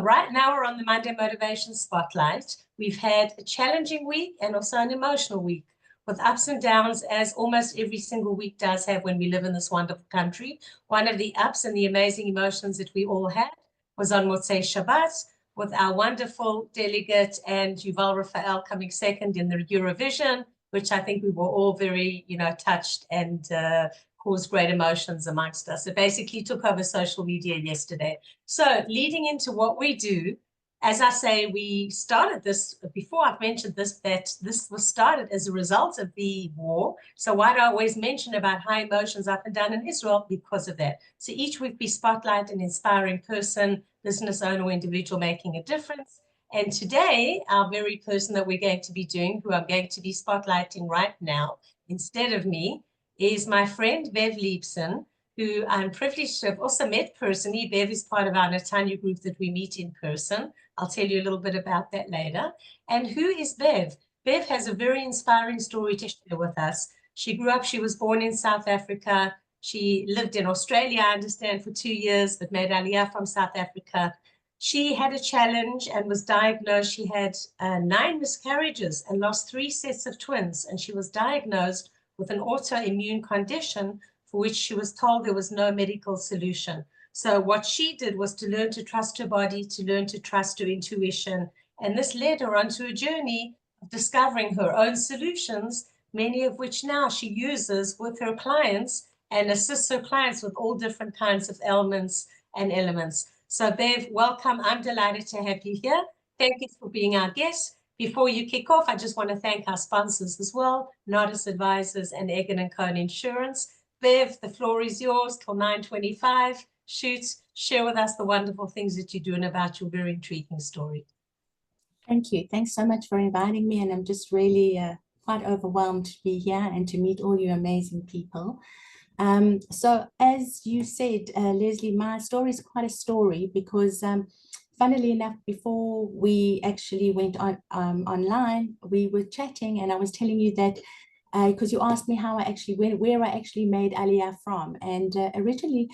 Right now we're on the Monday Motivation Spotlight. We've had a challenging week and also an emotional week with ups and downs, as almost every single week does have when we live in this wonderful country. One of the ups and the amazing emotions that we all had was on Motzei Shabbat with our wonderful delegate and Yuval Raphael coming second in the Eurovision, which I think we were all very, touched and caused great emotions amongst us. It basically took over social media yesterday. So leading into what we do, as I say, we started this, before I've mentioned this, that this was started as a result of the war. So why do I always mention about high emotions up and down in Israel? Because of that. So each week we spotlight an inspiring person, business owner or individual making a difference. And today, our very person that we're going to be doing, who I'm going to be spotlighting right now, instead of me, is my friend Bev Liebson, who I'm privileged to have also met personally. Bev is part of our Netanya group that we meet in person. I'll tell you a little bit about that later. And who is Bev? Bev has a very inspiring story to share with us. She grew up, she was born in South Africa. She lived in Australia, I understand, for 2 years, but made Aliyah from South Africa. She had a challenge and was diagnosed. She had 9 miscarriages and lost 3 sets of twins. And she was diagnosed with an autoimmune condition for which she was told there was no medical solution. So what she did was to learn to trust her body, to learn to trust her intuition. And this led her onto a journey of discovering her own solutions, many of which now she uses with her clients and assists her clients with all different kinds of ailments and elements. So Bev, welcome. I'm delighted to have you here. Thank you for being our guest. Before you kick off, I just want to thank our sponsors as well, Nodis Advisors and Egan & Cohn Insurance. Bev, the floor is yours till 9:25. Shoot, share with us the wonderful things that you're doing about your very intriguing story. Thank you. Thanks so much for inviting me. And I'm just really quite overwhelmed to be here and to meet all you amazing people. So as you said, Lesley, my story is quite a story because funnily enough, before we actually went on online, we were chatting and I was telling you that because you asked me how I actually went, where I actually made Aliyah from. And originally,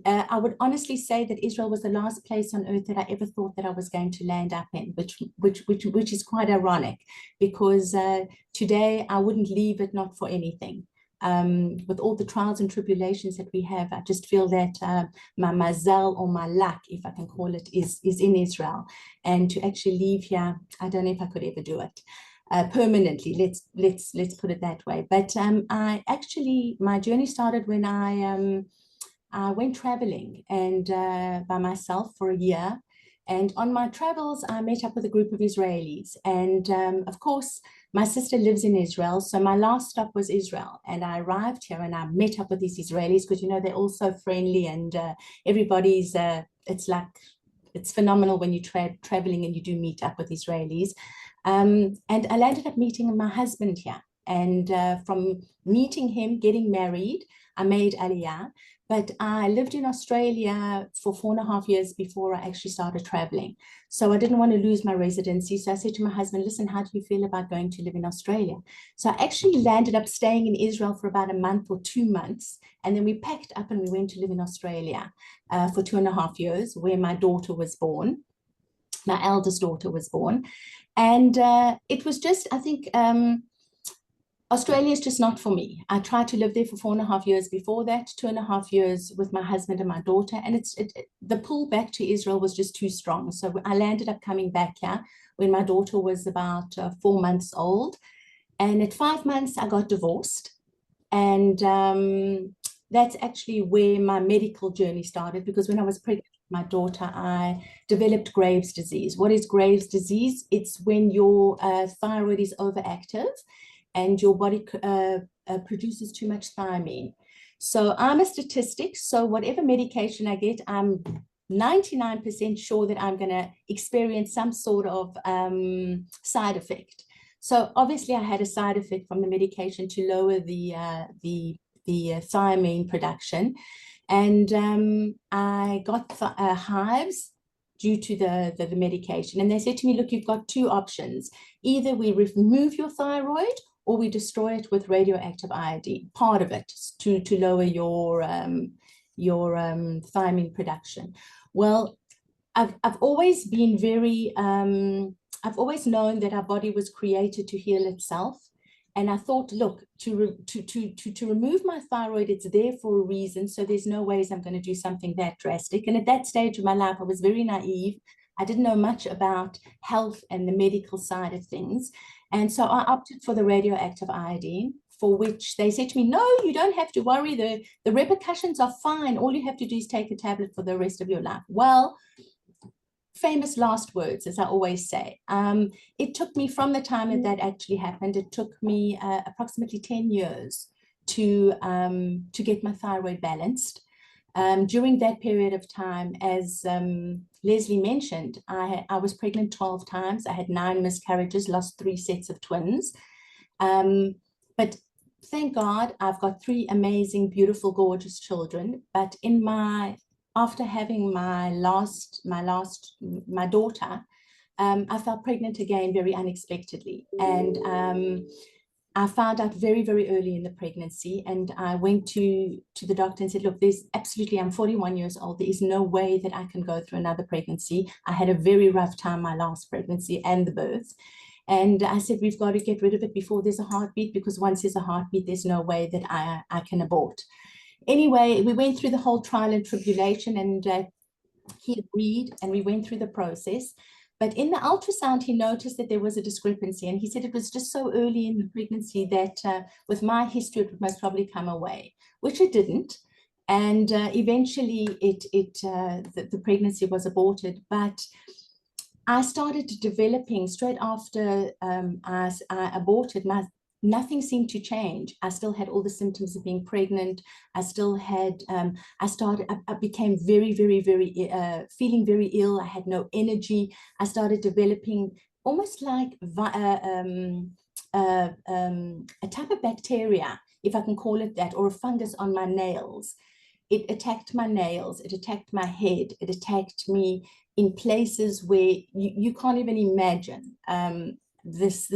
I would honestly say that Israel was the last place on earth that I ever thought that I was going to land up in, which is quite ironic because today I wouldn't leave it not for anything. With all the trials and tribulations that we have, I just feel that my mazal or my luck, if I can call it, is in Israel. And to actually leave here, I don't know if I could ever do it permanently. Let's put it that way. But my journey started when I went traveling and by myself for a year. And on my travels, I met up with a group of Israelis. And of course, my sister lives in Israel. So my last stop was Israel. And I arrived here and I met up with these Israelis because, they're all so friendly and everybody's, it's phenomenal when you're traveling and you do meet up with Israelis. And I landed up meeting my husband here. And from meeting him, getting married, I made Aliyah. But I lived in Australia for 4.5 years before I actually started traveling. So I didn't want to lose my residency. So I said to my husband, listen, how do you feel about going to live in Australia? So I actually landed up staying in Israel for about a month or 2 months. And then we packed up and we went to live in Australia for 2.5 years, where my daughter was born. My eldest daughter was born. And it was just, I think, Australia is just not for me. I tried to live there for 4.5 years before that, 2.5 years with my husband and my daughter. And the pull back to Israel was just too strong. So I landed up coming back here when my daughter was about 4 months old. And at 5 months, I got divorced. And that's actually where my medical journey started, because when I was pregnant with my daughter, I developed Graves' disease. What is Graves' disease? It's when your thyroid is overactive and your body produces too much thiamine. So I'm a statistic. So whatever medication I get, I'm 99% sure that I'm going to experience some sort of side effect. So obviously I had a side effect from the medication to lower the thiamine production. And I got hives due to the medication. And they said to me, look, you've got 2 options. Either we remove your thyroid or we destroy it with radioactive iodine, part of it, to lower your thiamine production. Well, I've always been very, I've always known that our body was created to heal itself. And I thought, look, to remove my thyroid, it's there for a reason. So there's no ways I'm going to do something that drastic. And at that stage of my life, I was very naive. I didn't know much about health and the medical side of things. And so I opted for the radioactive iodine, for which they said to me, no, you don't have to worry. The repercussions are fine. All you have to do is take a tablet for the rest of your life. Well, famous last words, as I always say. It took me, from the time that that actually happened, it took me approximately 10 years to get my thyroid balanced. During that period of time, as Lesley mentioned, I was pregnant 12 times. I had 9 miscarriages, lost 3 sets of twins. But thank God, I've got 3 amazing, beautiful, gorgeous children. But after having my daughter, I fell pregnant again very unexpectedly. And I found out very, very early in the pregnancy, and I went to the doctor and said, look, I'm 41 years old. There is no way that I can go through another pregnancy. I had a very rough time, my last pregnancy and the birth. And I said, we've got to get rid of it before there's a heartbeat, because once there's a heartbeat, there's no way that I can abort. Anyway, we went through the whole trial and tribulation, and he agreed, and we went through the process. But in the ultrasound, he noticed that there was a discrepancy, and he said it was just so early in the pregnancy that with my history, it would most probably come away, which it didn't. And eventually the pregnancy was aborted. But I started developing straight after I aborted. Nothing seemed to change. I still had all the symptoms of being pregnant. I still had, I became very, very, very, feeling very ill. I had no energy. I started developing almost like a type of bacteria, if I can call it that, or a fungus on my nails. It attacked my nails. It attacked my head. It attacked me in places where you can't even imagine. This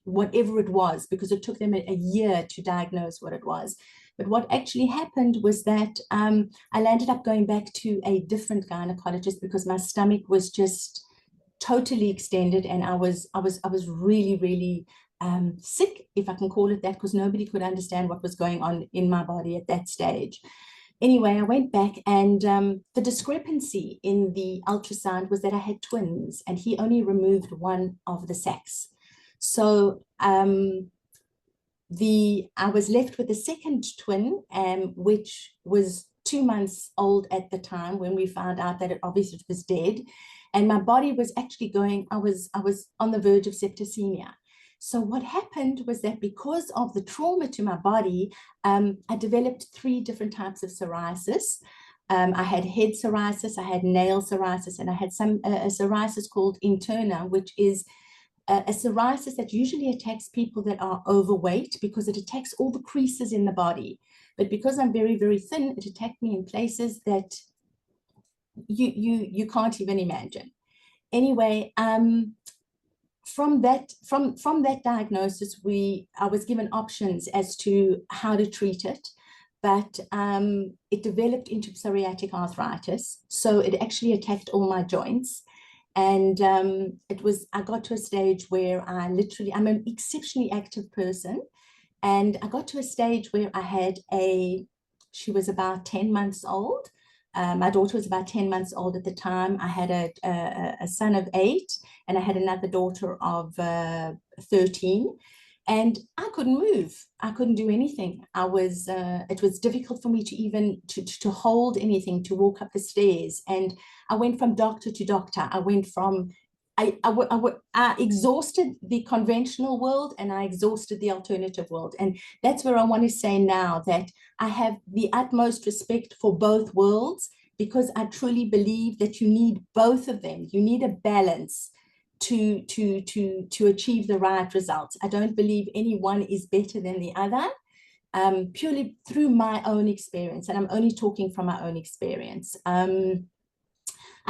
whatever it was, because it took them a year to diagnose what it was. But what actually happened was that I ended up going back to a different gynecologist, because my stomach was just totally extended, and I was really, really sick, if I can call it that, because nobody could understand what was going on in my body at that stage. Anyway, I went back, and the discrepancy in the ultrasound was that I had twins, and he only removed one of the sacs. So I was left with a second twin, which was 2 months old at the time when we found out that it obviously was dead. And my body was actually going, I was on the verge of septicemia. So what happened was that because of the trauma to my body, I developed 3 different types of psoriasis. I had head psoriasis, I had nail psoriasis, and I had a psoriasis called interna, which is a psoriasis that usually attacks people that are overweight, because it attacks all the creases in the body. But because I'm very, very thin, it attacked me in places that you can't even imagine. Anyway, from that diagnosis, I was given options as to how to treat it, but it developed into psoriatic arthritis. So it actually attacked all my joints. And I got to a stage where I'm an exceptionally active person. And I got to a stage where I had she was about 10 months old. My daughter was about 10 months old at the time. I had a son of 8, and I had another daughter of 13. And I couldn't move. I couldn't do anything. It was difficult for me to even to hold anything, to walk up the stairs. And I went from doctor to doctor. I exhausted the conventional world, and I exhausted the alternative world. And that's where I want to say now that I have the utmost respect for both worlds, because I truly believe that you need both of them. You need a balance to achieve the right results. I don't believe any one is better than the other, purely through my own experience. And I'm only talking from my own experience. I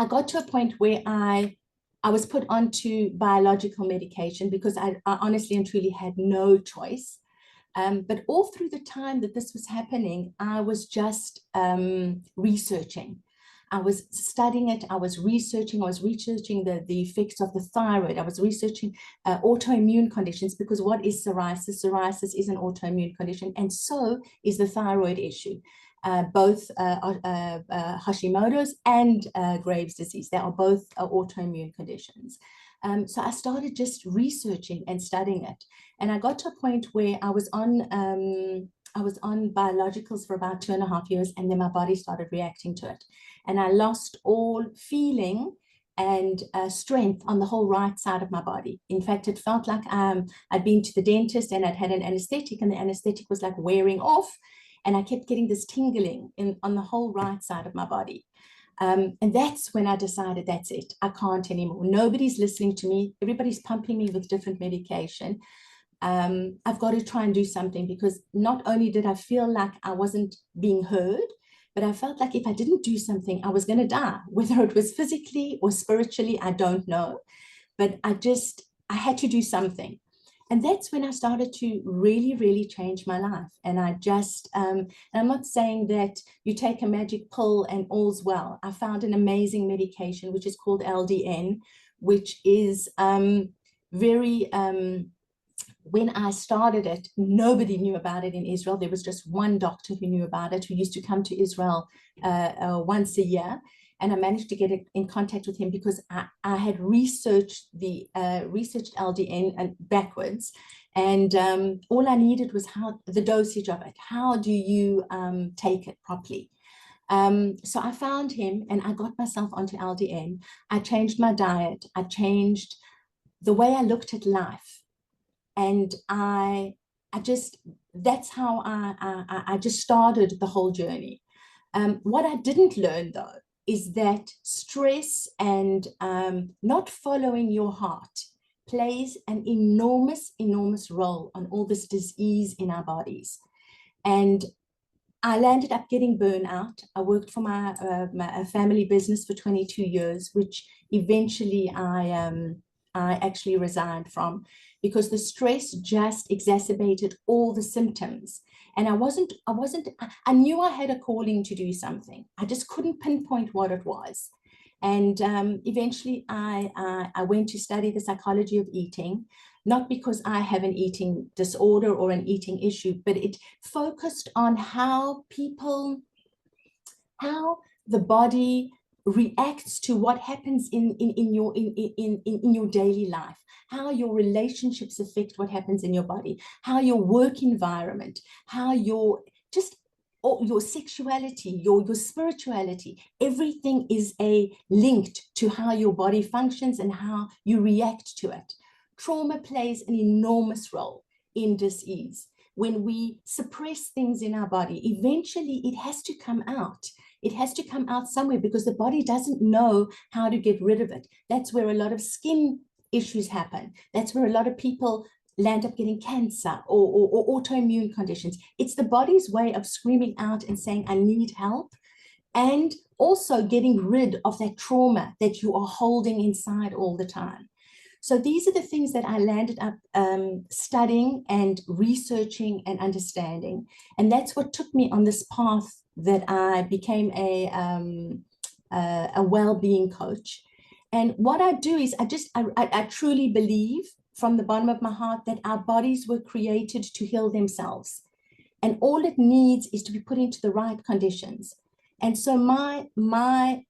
got to a point where I was put onto biological medication, because I honestly and truly had no choice. But all through the time that this was happening, I was just researching. I was studying it. I was researching the effects of the thyroid. I was researching autoimmune conditions, because what is psoriasis? Psoriasis is an autoimmune condition, and so is the thyroid issue. Both Hashimoto's and Graves' disease. They are both autoimmune conditions. So I started just researching and studying it. And I got to a point where I was on biologicals for about 2.5 years, and then my body started reacting to it. And I lost all feeling and strength on the whole right side of my body. In fact, it felt like I'd been to the dentist and I'd had an anesthetic, and the anesthetic was like wearing off. And I kept getting this tingling on the whole right side of my body. And that's when I decided, that's it. I can't anymore. Nobody's listening to me. Everybody's pumping me with different medication. I've got to try and do something, because not only did I feel like I wasn't being heard, but I felt like if I didn't do something, I was going to die. Whether it was physically or spiritually, I don't know. But I had to do something. And that's when I started to really, really change my life. And I just, and I'm not saying that you take a magic pill and all's well. I found an amazing medication, which is called LDN, which is very, when I started it, nobody knew about it in Israel. There was just one doctor who knew about it, who used to come to Israel once a year. And I managed to get in contact with him because I had researched LDN and backwards, and all I needed was the dosage of it. How do you take it properly? So I found him and I got myself onto LDN. I changed my diet. I changed the way I looked at life, and that's how I just started the whole journey. What I didn't learn though is that stress and not following your heart plays an enormous, enormous role on all this disease in our bodies. And I landed up getting burnout. I worked for my family business for 22 years, which eventually I actually resigned from, because the stress just exacerbated all the symptoms. And I knew I had a calling to do something. I just couldn't pinpoint what it was. And eventually I went to study the psychology of eating, not because I have an eating disorder or an eating issue, but it focused on how the body reacts to what happens in your daily life, how your relationships affect what happens in your body, how your work environment, how your sexuality, your spirituality, everything is linked to how your body functions and how you react to it. Trauma plays an enormous role in disease. When we suppress things in our body, eventually it has to come out. It has to come out somewhere, because the body doesn't know how to get rid of it. That's where a lot of skin issues happen. That's where a lot of people land up getting cancer or autoimmune conditions. It's the body's way of screaming out and saying, I need help, and also getting rid of that trauma that you are holding inside all the time. So these are the things that I landed up studying and researching and understanding. And that's what took me on this path that I became a well-being coach. And what I do is I truly believe from the bottom of my heart that our bodies were created to heal themselves. And all it needs is to be put into the right conditions. And so my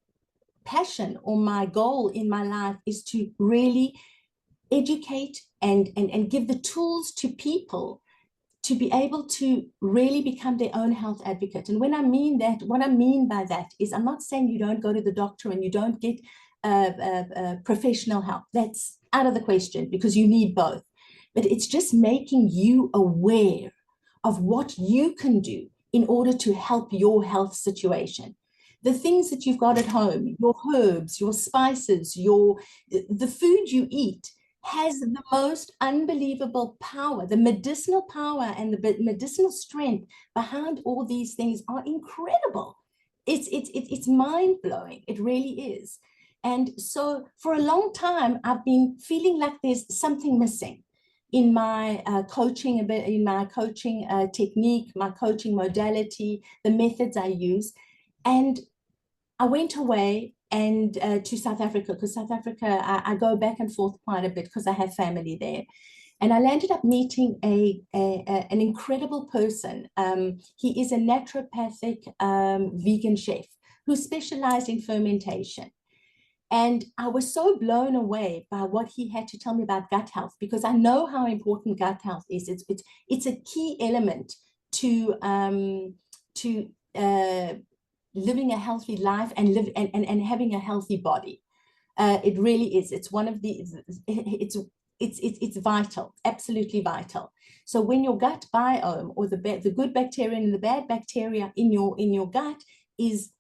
passion or my goal in my life is to really educate and give the tools to people to be able to really become their own health advocate. And when I mean that, what I mean by that is, I'm not saying you don't go to the doctor and you don't get professional help. That's out of the question, because you need both. But it's just making you aware of what you can do in order to help your health situation. The things that you've got at home, your herbs, your spices, the food you eat, has the most unbelievable power. The medicinal power and the medicinal strength behind all these things are incredible. It's mind-blowing. It really is. And so for a long time, I've been feeling like there's something missing in my coaching technique, my coaching modality, the methods I use. And I went away and to South Africa, because South Africa, I go back and forth quite a bit because I have family there. And I ended up meeting an incredible person. He is a naturopathic vegan chef who specialized in fermentation. And I was so blown away by what he had to tell me about gut health, because I know how important gut health is. It's a key element to living a healthy life and having a healthy body. It really is. It's one of the, it's vital, absolutely vital. So when your gut biome, or the good bacteria and the bad bacteria in your gut is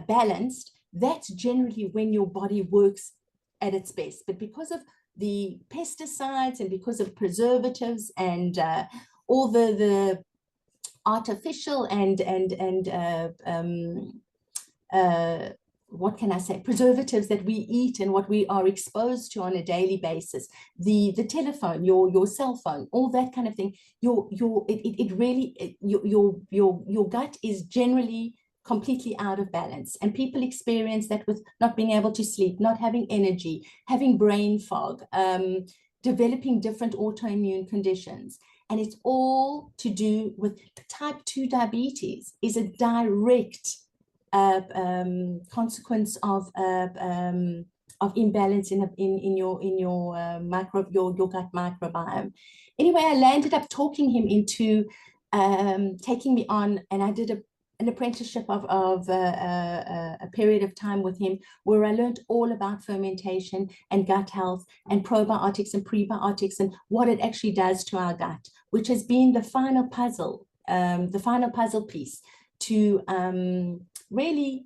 balanced, that's generally when your body works at its best. But because of the pesticides and because of preservatives and all the artificial and what can I say, preservatives that we eat and what we are exposed to on a daily basis, the telephone, your cell phone, all that kind of thing, your gut is generally completely out of balance. And people experience that with not being able to sleep, not having energy, having brain fog, developing different autoimmune conditions. And it's all to do with type 2 diabetes is a direct consequence of imbalance in your gut microbiome. Anyway, I landed up talking him into taking me on, and I did an apprenticeship of a period of time with him, where I learned all about fermentation and gut health and probiotics and prebiotics and what it actually does to our gut, which has been the final puzzle piece to really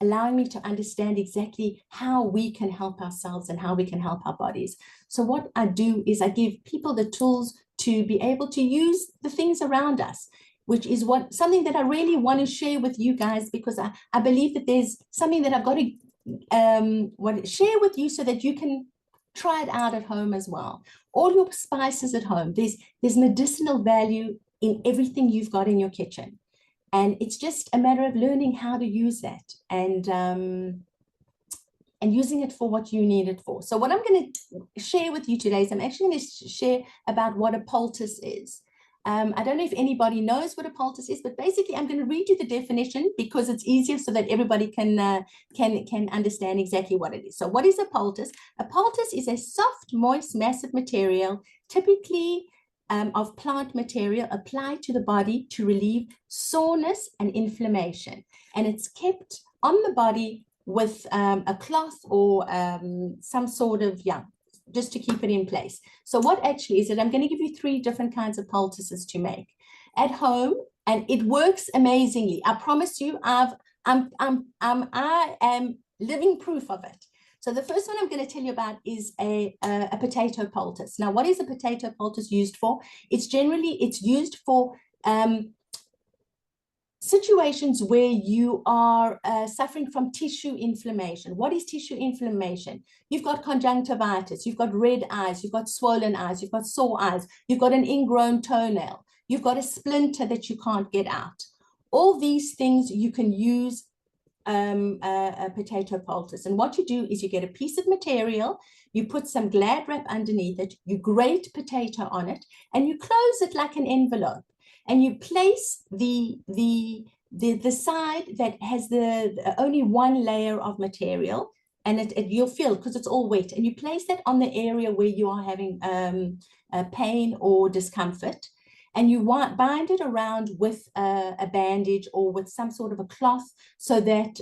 allowing me to understand exactly how we can help ourselves and how we can help our bodies. So what I do is I give people the tools to be able to use the things around us, which is something that I really want to share with you guys, because I believe that there's something that I've got to want to share with you so that you can try it out at home as well. All your spices at home, there's medicinal value in everything you've got in your kitchen. And it's just a matter of learning how to use that and using it for what you need it for. So what I'm going to share with you today is I'm actually going to share about what a poultice is. I don't know if anybody knows what a poultice is, but basically I'm going to read you the definition because it's easier so that everybody can understand exactly what it is. So what is a poultice? A poultice is a soft, moist, massive material, typically of plant material, applied to the body to relieve soreness and inflammation. And it's kept on the body with a cloth or some sort of, just to keep it in place. So what actually is it? I'm going to give you 3 different kinds of poultices to make at home, and it works amazingly. I promise you, I am living proof of it. So the first one I'm going to tell you about is a potato poultice. Now, what is a potato poultice used for? It's used for situations where you are suffering from tissue inflammation. What is tissue inflammation? You've got conjunctivitis, you've got red eyes, you've got swollen eyes, you've got sore eyes, you've got an ingrown toenail, you've got a splinter that you can't get out. All these things you can use a potato poultice. And what you do is you get a piece of material, you put some Glad wrap underneath it, you grate potato on it, and you close it like an envelope. And you place the side that has the only one layer of material, and you'll feel, because it's all wet, and you place that on the area where you are having pain or discomfort, and you bind it around with a bandage or with some sort of a cloth so that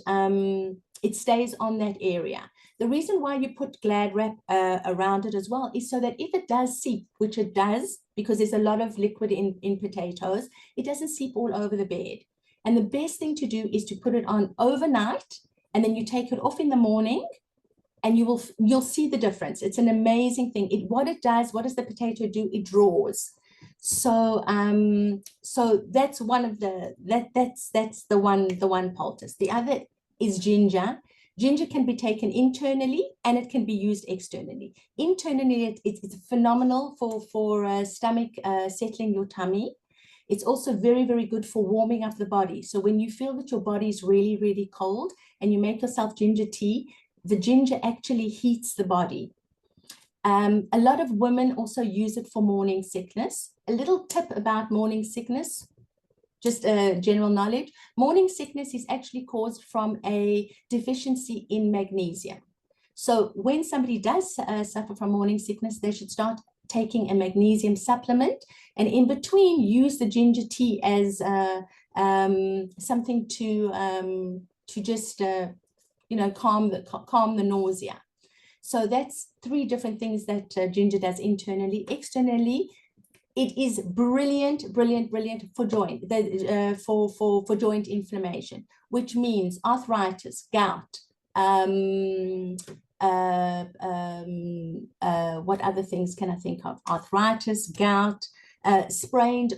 it stays on that area. The reason why you put Glad wrap around it as well is so that if it does seep, which it does, because there's a lot of liquid in potatoes, it doesn't seep all over the bed. And the best thing to do is to put it on overnight, and then you take it off in the morning, and you'll see the difference. It's an amazing thing. What does the potato do? It draws. So that's one of that's the one poultice. The other is ginger. Ginger can be taken internally and it can be used externally. Internally, it's phenomenal for stomach, settling your tummy. It's also very, very good for warming up the body. So when you feel that your body is really, really cold and you make yourself ginger tea, the ginger actually heats the body. A lot of women also use it for morning sickness. A little tip about morning sickness, just general knowledge. Morning sickness is actually caused from a deficiency in magnesium. So when somebody does suffer from morning sickness, they should start taking a magnesium supplement, and in between use the ginger tea as something to just calm the nausea. So that's 3 different things that ginger does internally. Externally, it is brilliant for joint for joint inflammation, which means arthritis, gout. What other things can I think of? Arthritis, gout, sprained.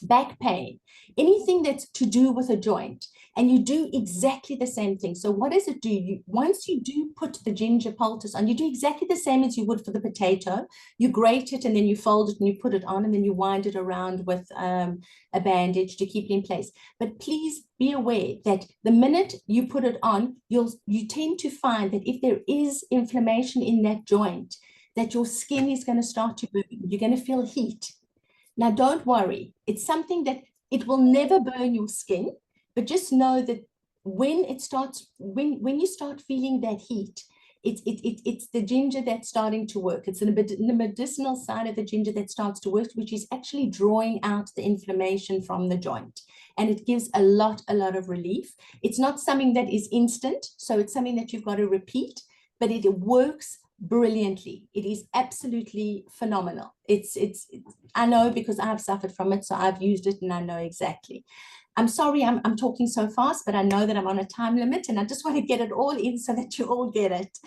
Back pain, anything that's to do with a joint, and you do exactly the same thing. So what does it do? Once you do put the ginger poultice on, you do exactly the same as you would for the potato. You grate it and then you fold it and you put it on, and then you wind it around with a bandage to keep it in place. But please be aware that the minute you put it on, you tend to find that if there is inflammation in that joint, that your skin is going to start to burn. You're going to feel heat. Now, don't worry. It's something that it will never burn your skin, but just know that when it starts, when you start feeling that heat, it's the ginger that's starting to work. It's the medicinal side of the ginger that starts to work, which is actually drawing out the inflammation from the joint. And it gives a lot of relief. It's not something that is instant, so it's something that you've got to repeat, but it works brilliantly. It is absolutely phenomenal. I know because I've suffered from it, so I've used it and I know exactly. I'm sorry I'm talking so fast, but I know that I'm on a time limit and I just want to get it all in so that you all get it.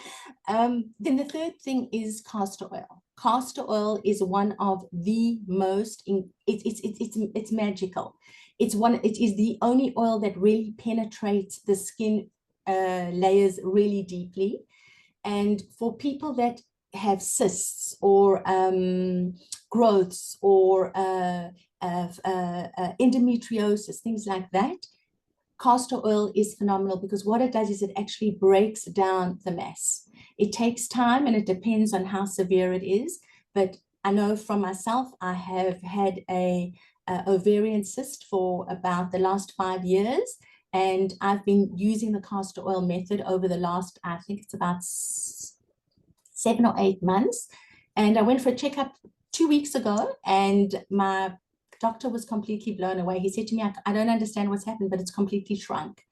Then the third thing is castor oil. Castor oil is one of the most, it's magical. It is the only oil that really penetrates the skin layers really deeply. And for people that have cysts or growths or endometriosis, things like that, castor oil is phenomenal because what it does is it actually breaks down the mass. It takes time and it depends on how severe it is. But I know from myself, I have had a ovarian cyst for about the last 5 years. And I've been using the castor oil method over the last, I think it's about 7 or 8 months. And I went for a checkup 2 weeks ago and my doctor was completely blown away. He said to me, I don't understand what's happened, but it's completely shrunk.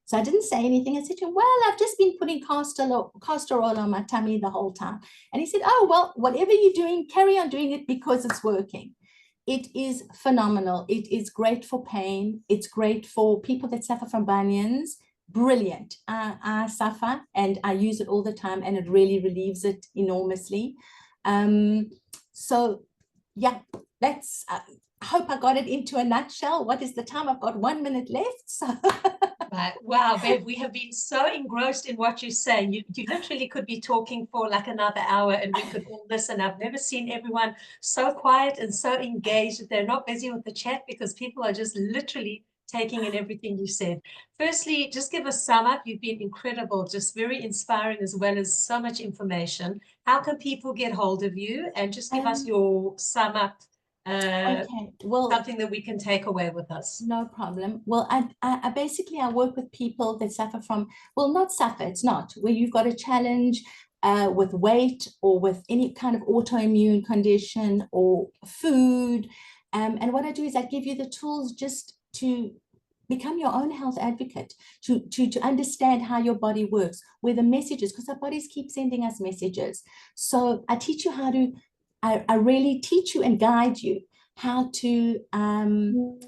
So I didn't say anything. I said to him, well, I've just been putting castor oil on my tummy the whole time. And he said, oh, well, whatever you're doing, carry on doing it because it's working. It is phenomenal. It is great for pain. It's great for people that suffer from bunions. Brilliant. I suffer and I use it all the time and it really relieves it enormously. So yeah, that's, I hope I got it into a nutshell. What is the time? I've got 1 minute left. So. Right. Wow, Bev, we have been so engrossed in what you're saying. You literally could be talking for like another hour and we could all listen. I've never seen everyone so quiet and so engaged that they're not busy with the chat because people are just literally taking in everything you said. Firstly, just give a sum up. You've been incredible, just very inspiring as well as so much information. How can people get hold of you? And just give us your sum up. Okay, well, something that we can take away with us. No problem. Well, I basically work with people that suffer from, well, not suffer, it's not, where you've got a challenge with weight or with any kind of autoimmune condition or food. And what I do is I give you the tools just to become your own health advocate, to understand how your body works, where the messages, because our bodies keep sending us messages. So I teach you how to, I really teach you and guide you how to look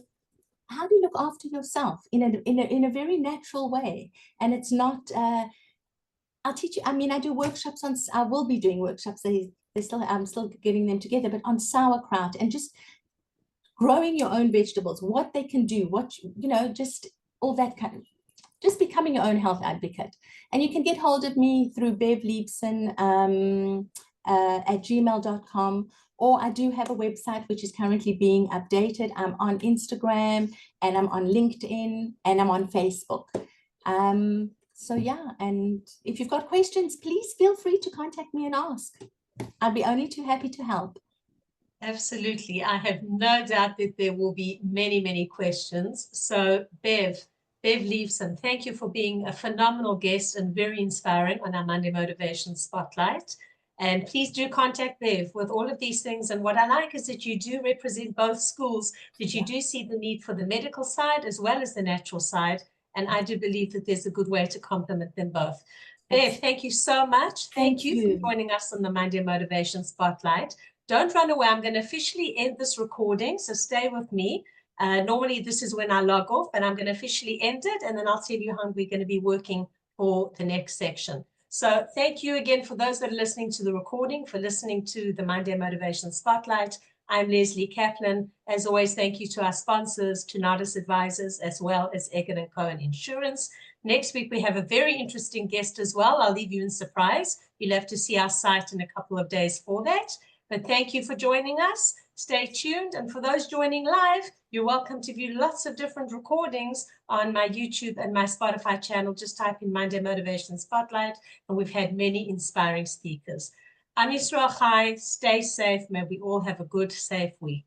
after yourself in a very natural way. And it's not, I'll teach you, I mean, I do workshops on, I will be doing workshops, I'm still getting them together, but on sauerkraut and just growing your own vegetables, what they can do, just all that kind of, just becoming your own health advocate. And you can get hold of me through Bev Liebson gmail.com, or I do have a website which is currently being updated. I'm on Instagram, and I'm on LinkedIn, and I'm on Facebook. So yeah, and if you've got questions, please feel free to contact me and ask. I'll be only too happy to help. Absolutely. I have no doubt that there will be many, many questions. So Bev Liebson, thank you for being a phenomenal guest and very inspiring on our Monday Motivation Spotlight. And please do contact Bev with all of these things. And what I like is that you do represent both schools, that you do see the need for the medical side as well as the natural side. And I do believe that there's a good way to complement them both. Bev, thank you so much. Thank you for joining us on the Monday Motivation Spotlight. Don't run away. I'm going to officially end this recording, so stay with me. Normally, this is when I log off, but I'm going to officially end it, and then I'll tell you how we're going to be working for the next section. So thank you again for those that are listening to the recording, for listening to the Monday Motivation Spotlight. I'm Lesley Kaplan. As always, thank you to our sponsors, to Nardis Advisors, as well as Eggert & Cohen Insurance. Next week, we have a very interesting guest as well. I'll leave you in surprise. You'll have to see our site in a couple of days for that. But thank you for joining us. Stay tuned. And for those joining live, you're welcome to view lots of different recordings on my YouTube and my Spotify channel. Just type in Monday Motivation Spotlight, and we've had many inspiring speakers. I'm Yisrael Chai. Stay safe. May we all have a good, safe week.